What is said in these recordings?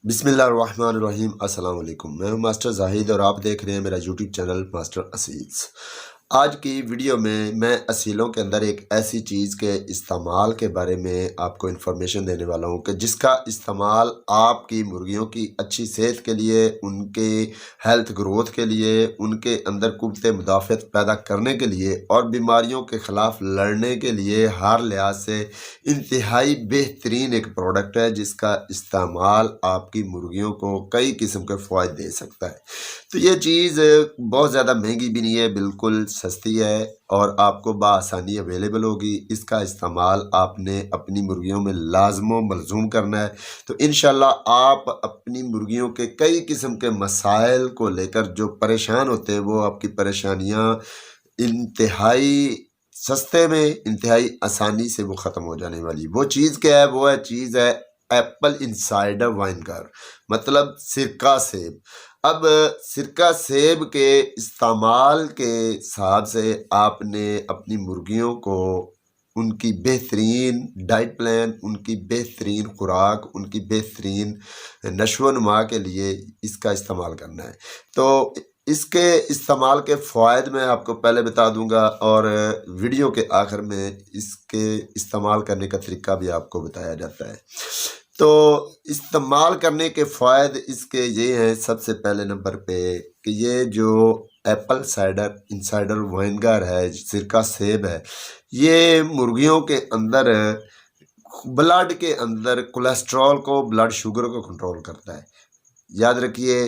बिस्मिल्लाहिर्रहमानिर्रहीम अस्सलाम वालेकुम। मैं हूं मास्टर जाहिद और आप देख रहे हैं मेरा यूट्यूब चैनल मास्टर असील्स। आज की वीडियो में मैं असीलों के अंदर एक ऐसी चीज़ के इस्तेमाल के बारे में आपको इन्फॉर्मेशन देने वाला हूं कि जिसका इस्तेमाल आपकी मुर्गियों की अच्छी सेहत के लिए, उनके हेल्थ ग्रोथ के लिए, उनके अंदर कुव्वत मुदाफ़त पैदा करने के लिए और बीमारियों के ख़िलाफ़ लड़ने के लिए हर लिहाज से इंतहाई बेहतरीन एक प्रोडक्ट है, जिसका इस्तेमाल आपकी मुर्गियों को कई किस्म के फ़ायदे दे सकता है। तो ये चीज़ बहुत ज़्यादा महंगी भी नहीं है, बिल्कुल सस्ती है और आपको बआसानी अवेलेबल होगी। इसका इस्तेमाल आपने अपनी मुर्गियों में लाज़िम व मलज़ूम करना है। तो इंशाअल्लाह आप अपनी मुर्गियों के कई किस्म के मसाइल को लेकर जो परेशान होते हैं, वो आपकी परेशानियाँ इंतहाई सस्ते में, इंतहाई आसानी से वो ख़त्म हो जाने वाली। वो चीज़ क्या है? वो चीज़ है एप्पल इनसाइडर वाइनगार, मतलब सिरका सेब। अब सिरका सेब के इस्तेमाल के हिसाब से आपने अपनी मुर्गियों को उनकी बेहतरीन डाइट प्लान, उनकी बेहतरीन खुराक, उनकी बेहतरीन नशो-नुमा के लिए इसका इस्तेमाल करना है। तो इसके इस्तेमाल के फ़वाइद मैं आपको पहले बता दूंगा और वीडियो के आखिर में इसके इस्तेमाल करने का तरीका भी आपको बताया जाता है। तो इस्तेमाल करने के फ़ायदे इसके ये हैं, सबसे पहले नंबर पे कि ये जो एप्पल साइडर इनसाइडर वाइनगार है, सिरका सेब है, ये मुर्गियों के अंदर ब्लड के अंदर कोलेस्ट्रॉल को, ब्लड शुगर को कंट्रोल करता है। याद रखिए,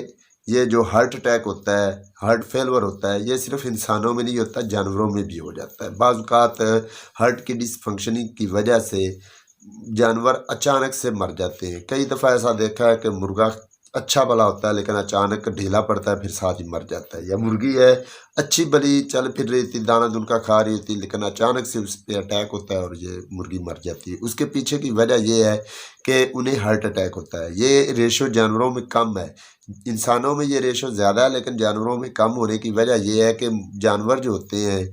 ये जो हार्ट अटैक होता है, हार्ट फेलियर होता है, ये सिर्फ इंसानों में नहीं होता, जानवरों में भी हो जाता है। बाज़ औक़ात हार्ट की डिसफंक्शनिंग की वजह से जानवर अचानक से मर जाते हैं। कई दफ़ा ऐसा देखा है कि मुर्गा अच्छा भला होता है लेकिन अचानक ढीला पड़ता है, फिर साथ ही मर जाता है। या मुर्गी है अच्छी भली चल फिर रही थी, दाना दुनका खा रही थी, लेकिन अचानक से उस पर अटैक होता है और ये मुर्गी मर जाती है। उसके पीछे की वजह ये है कि उन्हें हार्ट अटैक होता है। ये रेशो जानवरों में कम है, इंसानों में ये रेशो ज़्यादा है, लेकिन जानवरों में कम होने की वजह ये है कि जानवर जो होते हैं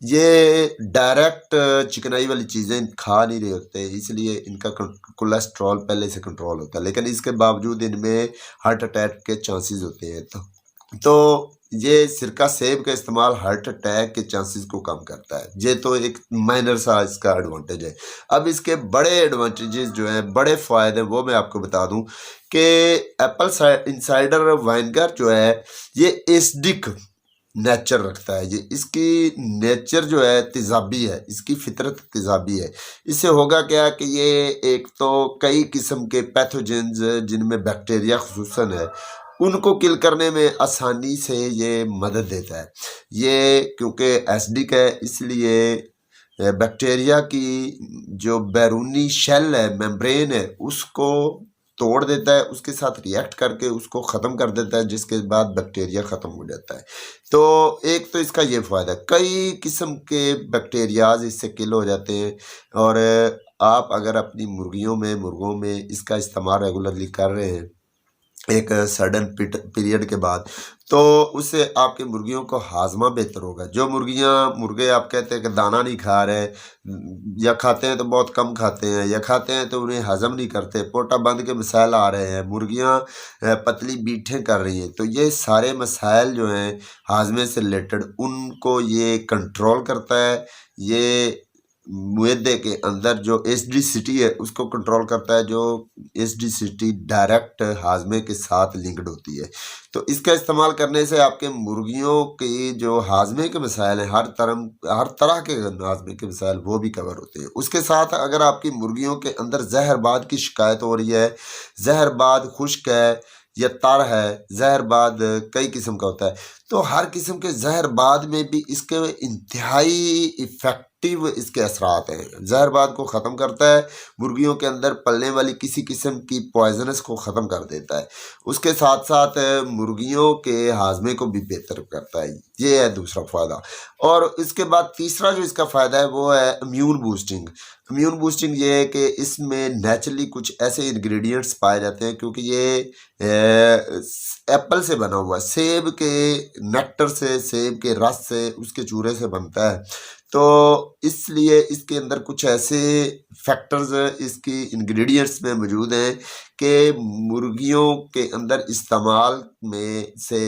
ये डायरेक्ट चिकनाई वाली चीज़ें खा नहीं रहे होते, इसलिए इनका कोलेस्ट्रॉल पहले से कंट्रोल होता है, लेकिन इसके बावजूद इनमें हार्ट अटैक के चांसेस होते हैं। तो ये सिरका सेब का इस्तेमाल हार्ट अटैक के चांसेस को कम करता है। ये तो एक माइनर सा इसका एडवांटेज है। अब इसके बड़े एडवांटेजेस जो हैं, बड़े फ़ायदे, वो मैं आपको बता दूं कि एप्पल इनसाइडर वाइनगार जो है ये एसिडिक नेचर रखता है। ये इसकी नेचर जो है तेज़ाबी है, इसकी फितरत तेज़ाबी है। इससे होगा क्या कि ये एक तो कई किस्म के पैथोजेंस जिनमें बैक्टीरिया खुसूसन है, उनको किल करने में आसानी से ये मदद देता है। ये क्योंकि एसिडिक है, इसलिए बैक्टीरिया की जो बैरूनी शेल है, मेम्ब्रेन है, उसको तोड़ देता है, उसके साथ रिएक्ट करके उसको ख़त्म कर देता है, जिसके बाद बैक्टीरिया ख़त्म हो जाता है। तो एक तो इसका ये फ़ायदा है, कई किस्म के बैक्टीरियाज इससे किल हो जाते हैं। और आप अगर अपनी मुर्गों में इसका इस्तेमाल रेगुलरली कर रहे हैं एक सडन पीरियड के बाद, तो उससे आपकी मुर्गियों को हाजमा बेहतर होगा। जो मुर्गे आप कहते हैं कि दाना नहीं खा रहे, या खाते हैं तो बहुत कम खाते हैं, या खाते हैं तो उन्हें हजम नहीं करते, पोटा बंद के मसाइल आ रहे हैं, मुर्गियां पतली बीठें कर रही हैं, तो ये सारे मसाइल जो हैं हाजमे से रिलेटेड, उनको ये कंट्रोल करता है। ये मुएदे के अंदर जो एसिडिसिटी है उसको कंट्रोल करता है, जो एसिडिसिटी डायरेक्ट हाजमे के साथ लिंक्ड होती है। तो इसका इस्तेमाल करने से आपके मुर्गियों की जो हाजमे के मसाइल हैं, हर तरह के हाजमे के मसाइल वो भी कवर होते हैं। उसके साथ अगर आपकी मुर्गियों के अंदर जहरबाद की शिकायत हो रही है, जहरबाद खुश्क है या तर है, जहरबाद कई किस्म का होता है, तो हर किस्म के जहरबाद में भी इसके इंतहाई इफ़ेक्टिव इसके असरात हैं। जहरबाद को ख़त्म करता है, मुर्गियों के अंदर पलने वाली किसी किस्म की पॉइजनस को ख़त्म कर देता है। उसके साथ साथ मुर्गियों के हाजमे को भी बेहतर करता है। ये है दूसरा फ़ायदा। और इसके बाद तीसरा जो इसका फ़ायदा है वो है इम्यून बूस्टिंग। इम्यून बूस्टिंग ये है कि इसमें नेचुरली कुछ ऐसे इंग्रेडिएंट्स पाए जाते हैं, क्योंकि ये एप्पल से बना हुआ है, सेब के नेक्टर से, सेब के रस से, उसके चूरे से बनता है। तो इसलिए इसके अंदर कुछ ऐसे फैक्टर्स इसकी इंग्रेडिएंट्स में मौजूद हैं कि मुर्गियों के अंदर इस्तेमाल में से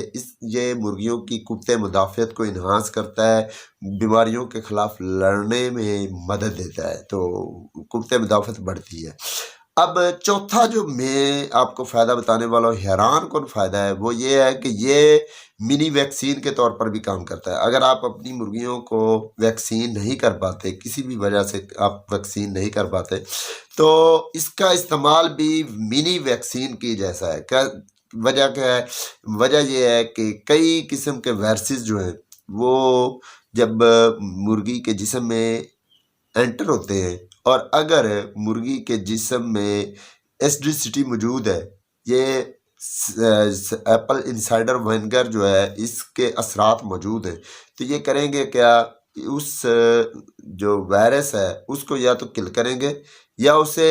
ये मुर्गियों की कुव्वत मुदाफ़त को इन्हांस करता है, बीमारियों के ख़िलाफ़ लड़ने में मदद देता है, तो कुव्वत मुदाफ़त बढ़ती है। अब चौथा जो मैं आपको फ़ायदा बताने वाला हूँ, हैरानकुन फ़ायदा है, वो ये है कि ये मिनी वैक्सीन के तौर पर भी काम करता है। अगर आप अपनी मुर्गियों को वैक्सीन नहीं कर पाते, किसी भी वजह से आप वैक्सीन नहीं कर पाते, तो इसका इस्तेमाल भी मिनी वैक्सीन की जैसा है। वजह क्या है? वजह ये है कि कई किस्म के वायरसेस जो हैं, वो जब मुर्गी के जिस्म में एंटर होते हैं और अगर मुर्गी के जिस्म में एसिडिसिटी मौजूद है, ये एप्पल इनसाइडर विनेगर जो है इसके असरात मौजूद हैं, तो ये करेंगे क्या, उस जो वायरस है उसको या तो किल करेंगे या उसे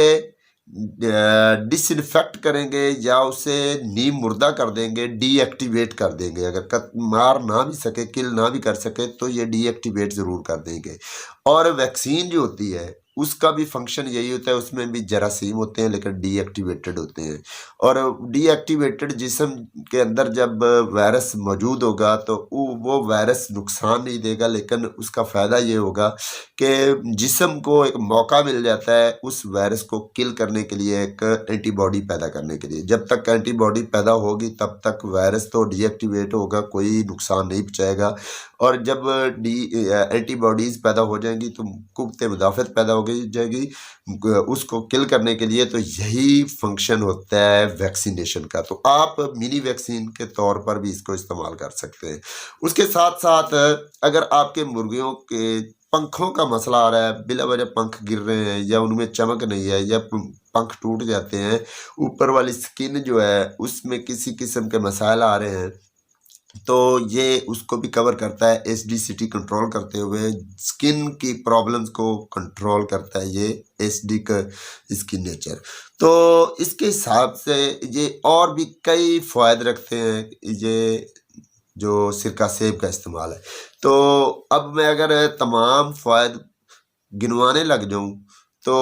डिसइंफेक्ट करेंगे या उसे नीम मुर्दा कर देंगे, डीएक्टिवेट कर देंगे। अगर मार ना भी सके, किल ना भी कर सके, तो ये डीएक्टिवेट ज़रूर कर देंगे। और वैक्सीन जो होती है उसका भी फंक्शन यही होता है, उसमें भी जरासीम होते हैं लेकिन डीएक्टिवेटेड होते हैं। और डीएक्टिवेटेड जिस्म के अंदर जब वायरस मौजूद होगा तो वो वायरस नुकसान नहीं देगा, लेकिन उसका फ़ायदा ये होगा कि जिस्म को एक मौका मिल जाता है उस वायरस को किल करने के लिए, एक एंटीबॉडी पैदा करने के लिए। जब तक एंटीबॉडी पैदा होगी तब तक वायरस तो डीएक्टिवेट होगा, कोई नुकसान नहीं पहुँचाएगा। और जब एंटीबॉडीज़ पैदा हो जाएंगी तो कुव्वत मुदाफ़त पैदा हो जाएगी उसको किल करने के लिए। तो यही फंक्शन होता है वैक्सीनेशन का। तो आप मिनी वैक्सीन के तौर पर भी इसको इस्तेमाल कर सकते हैं। उसके साथ साथ अगर आपके मुर्गियों के पंखों का मसला आ रहा है, बिला वजह पंख गिर रहे हैं या उनमें चमक नहीं है या पंख टूट जाते हैं, ऊपर वाली स्किन जो है उसमें किसी किस्म के मसाइल आ रहे हैं, तो ये उसको भी कवर करता है। एसिडिसिटी कंट्रोल करते हुए स्किन की प्रॉब्लम्स को कंट्रोल करता है ये एसिडिक स्किन नेचर। तो इसके हिसाब से ये और भी कई फ़ायदे रखते हैं ये जो सिरका सेब का इस्तेमाल है। तो अब मैं अगर तमाम फ़ायदे गिनवाने लग जाऊँ तो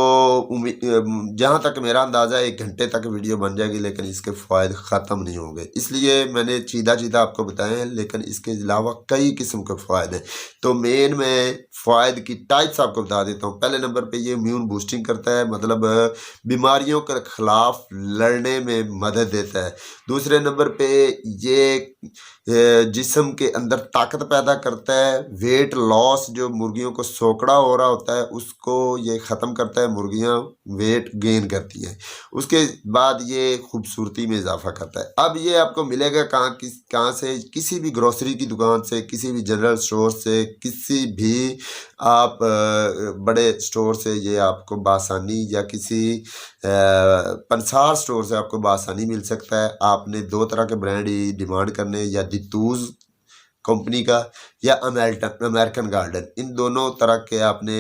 जहाँ तक मेरा अंदाज़ा है 1 घंटे तक वीडियो बन जाएगी, लेकिन इसके फ़ायदे ख़त्म नहीं होंगे। इसलिए मैंने सीधा-सीधा आपको बताए हैं, लेकिन इसके अलावा कई किस्म के फ़ायदे हैं। तो मेन मैं फ़ायदे की टाइप्स आपको बता देता हूँ। पहले नंबर पे ये इम्यून बूस्टिंग करता है, मतलब बीमारियों के ख़िलाफ़ लड़ने में मदद देता है। दूसरे नंबर पे ये जिस्म के अंदर ताकत पैदा करता है। वेट लॉस, जो मुर्गियों को सोकड़ा हो रहा होता है उसको ये ख़त्म करता है, मुर्गियाँ वेट गेन करती हैं। उसके बाद ये खूबसूरती में इजाफ़ा करता है। अब ये आपको मिलेगा कहाँ से? किसी भी ग्रोसरी की दुकान से, किसी भी जनरल स्टोर से, किसी भी आप बड़े स्टोर से ये आपको बासानी, या किसी पंसार स्टोर से आपको बासानी मिल सकता है। आपने 2 तरह के ब्रांड ही डिमांड करने, या दितूज़ कंपनी का या अमेरिकन गार्डन, इन दोनों तरह के आपने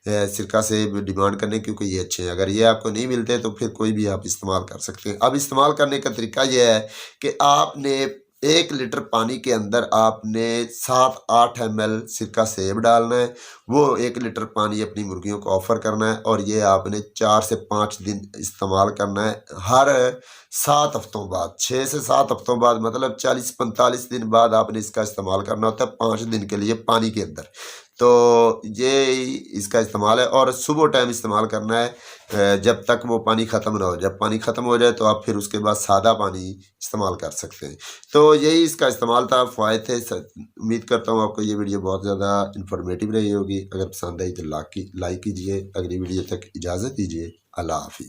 सिरका से डिमांड करने, क्योंकि ये अच्छे हैं। अगर ये आपको नहीं मिलते तो फिर कोई भी आप इस्तेमाल कर सकते हैं। अब इस्तेमाल करने का तरीका ये है कि आपने 1 लीटर पानी के अंदर आपने 7-8 ml सिरका सेब डालना है। वो 1 लीटर पानी अपनी मुर्गियों को ऑफ़र करना है और ये आपने 4 से 5 दिन इस्तेमाल करना है। हर 7 हफ्तों बाद, 6 से 7 हफ्तों बाद, मतलब 40-45 दिन बाद आपने इसका इस्तेमाल करना होता है, 5 दिन के लिए पानी के अंदर। तो ये इसका इस्तेमाल है, और सुबह टाइम इस्तेमाल करना है जब तक वो पानी ख़त्म ना हो। जब पानी ख़त्म हो जाए तो आप फिर उसके बाद सादा पानी इस्तेमाल कर सकते हैं। तो यही इसका इस्तेमाल था, फ़ायदे थे। उम्मीद करता हूँ आपको ये वीडियो बहुत ज़्यादा इन्फॉर्मेटिव रही होगी। अगर पसंद आई तो लाइक कीजिए। अगली वीडियो तक इजाज़त दीजिए। अल्लाह हाफ़िज़।